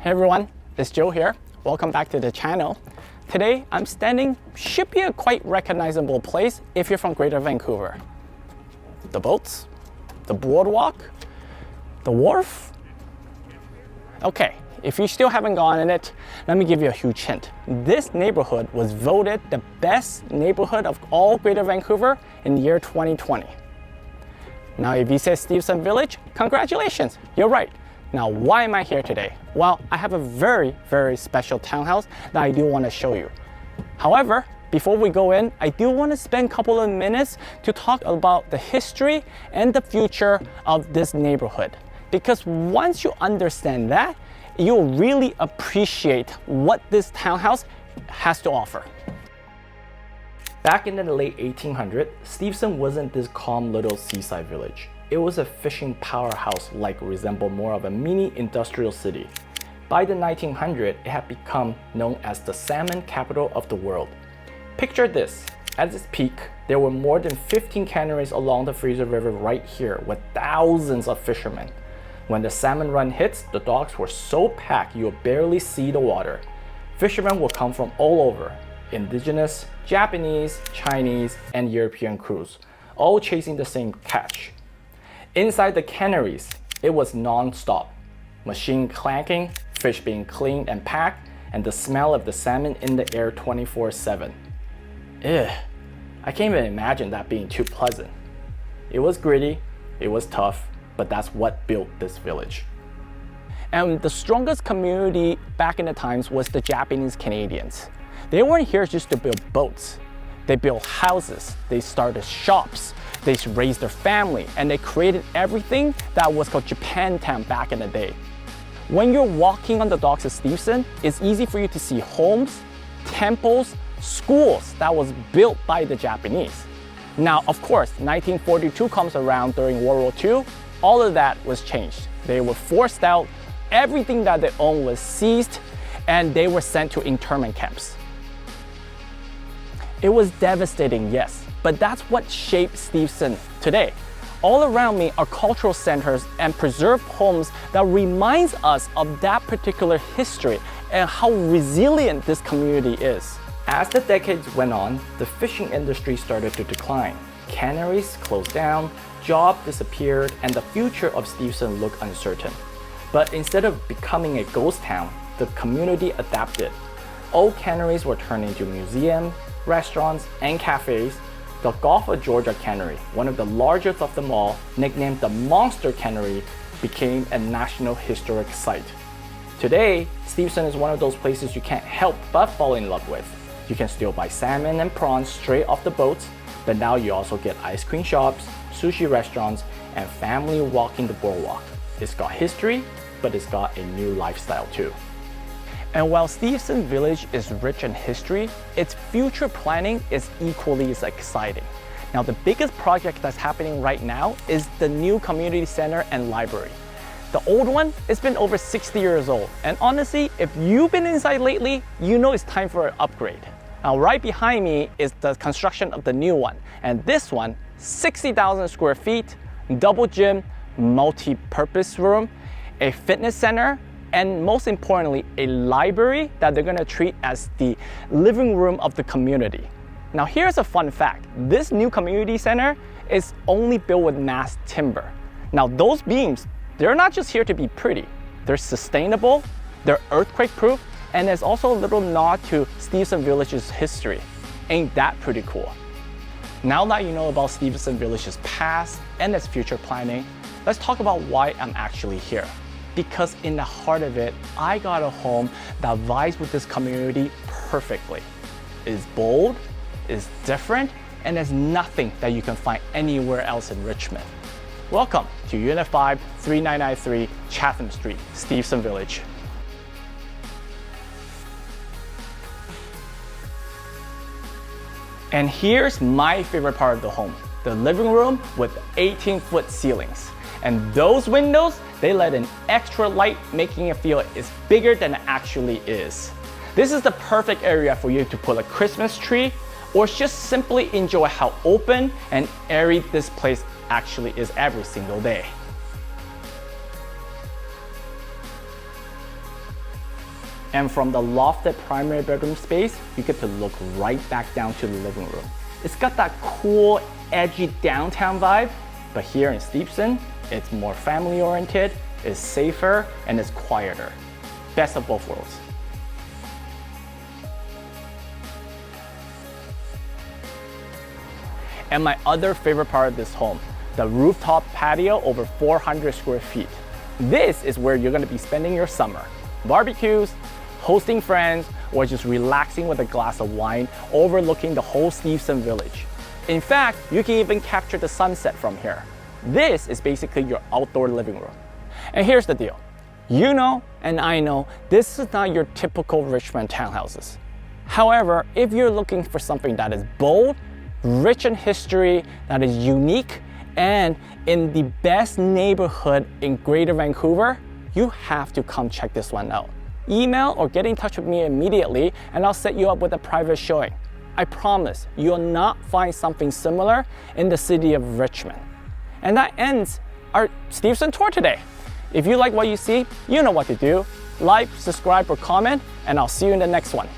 Hey everyone, it's Joe here. Welcome back to the channel. Today I'm standing, should be a quite recognizable place if you're from Greater Vancouver. The boats, the boardwalk, the wharf. Okay, if you still haven't gone in it, let me give you a huge hint. This neighborhood was voted the best neighborhood of all Greater Vancouver in the year 2020. Now if you say Steveston Village, congratulations, you're right. Now, why am I here today? Well, I have a very, very special townhouse that I do want to show you. However, before we go in, I do want to spend a couple of minutes to talk about the history and the future of this neighborhood. Because once you understand that, you'll really appreciate what this townhouse has to offer. Back in the late 1800s, Steveston wasn't this calm little seaside village. It was a fishing powerhouse resembled more of a mini industrial city. By the 1900s, it had become known as the salmon capital of the world. Picture this, at its peak, there were more than 15 canneries along the Fraser River right here with thousands of fishermen. When the salmon run hits, the docks were so packed you would barely see the water. Fishermen would come from all over, indigenous, Japanese, Chinese, and European crews, all chasing the same catch. Inside the canneries, it was non-stop. Machine clanking, fish being cleaned and packed, and the smell of the salmon in the air 24/7. Ugh, I can't even imagine that being too pleasant. It was gritty, it was tough, but that's what built this village. And the strongest community back in the times was the Japanese Canadians. They weren't here just to build boats. They built houses, they started shops, they raised their family, and they created everything that was called Japantown back in the day. When you're walking on the docks of Steveston, it's easy for you to see homes, temples, schools that was built by the Japanese. Now, of course, 1942 comes around during World War II, all of that was changed. They were forced out, everything that they owned was seized, and they were sent to internment camps. It was devastating, yes, but that's what shaped Steveston today. All around me are cultural centers and preserved homes that reminds us of that particular history and how resilient this community is. As the decades went on, the fishing industry started to decline. Canneries closed down, jobs disappeared, and the future of Steveston looked uncertain. But instead of becoming a ghost town, the community adapted. Old canneries were turned into museums, restaurants, and cafes. The Gulf of Georgia Cannery, one of the largest of them all, nicknamed the Monster Cannery, became a National Historic Site. Today, Steveston is one of those places you can't help but fall in love with. You can still buy salmon and prawns straight off the boats, but now you also get ice cream shops, sushi restaurants, and family walking the boardwalk. It's got history, but it's got a new lifestyle too. And while Steveston Village is rich in history, its future planning is equally as exciting. Now, the biggest project that's happening right now is the new community center and library. The old one, it's been over 60 years old. And honestly, if you've been inside lately, you know it's time for an upgrade. Now, right behind me is the construction of the new one. And this one, 60,000 square feet, double gym, multi-purpose room, a fitness center, and most importantly, a library that they're gonna treat as the living room of the community. Now here's a fun fact. This new community center is only built with mass timber. Now those beams, they're not just here to be pretty. They're sustainable, they're earthquake proof, and there's also a little nod to Steveston Village's history. Ain't that pretty cool? Now that you know about Steveston Village's past and its future planning, let's talk about why I'm actually here. Because in the heart of it, I got a home that vibes with this community perfectly. It's bold, it's different, and there's nothing that you can find anywhere else in Richmond. Welcome to Unit 5, 3993 Chatham Street, Steveston Village. And here's my favorite part of the home, the living room with 18-foot ceilings. And those windows, they let in extra light, making it feel it's bigger than it actually is. This is the perfect area for you to put a Christmas tree or just simply enjoy how open and airy this place actually is every single day. And from the lofted primary bedroom space, you get to look right back down to the living room. It's got that cool, edgy downtown vibe, but here in Steveston, it's more family-oriented, it's safer, and it's quieter. Best of both worlds. And my other favorite part of this home, the rooftop patio over 400 square feet. This is where you're gonna be spending your summer. Barbecues, hosting friends, or just relaxing with a glass of wine overlooking the whole Steveston Village. In fact, you can even capture the sunset from here. This is basically your outdoor living room. And here's the deal. You know, and I know, this is not your typical Richmond townhouses. However, if you're looking for something that is bold, rich in history, that is unique, and in the best neighborhood in Greater Vancouver, you have to come check this one out. Email or get in touch with me immediately and I'll set you up with a private showing. I promise you'll not find something similar in the city of Richmond. And that ends our Steveston tour today. If you like what you see, you know what to do. Like, subscribe, or comment, and I'll see you in the next one.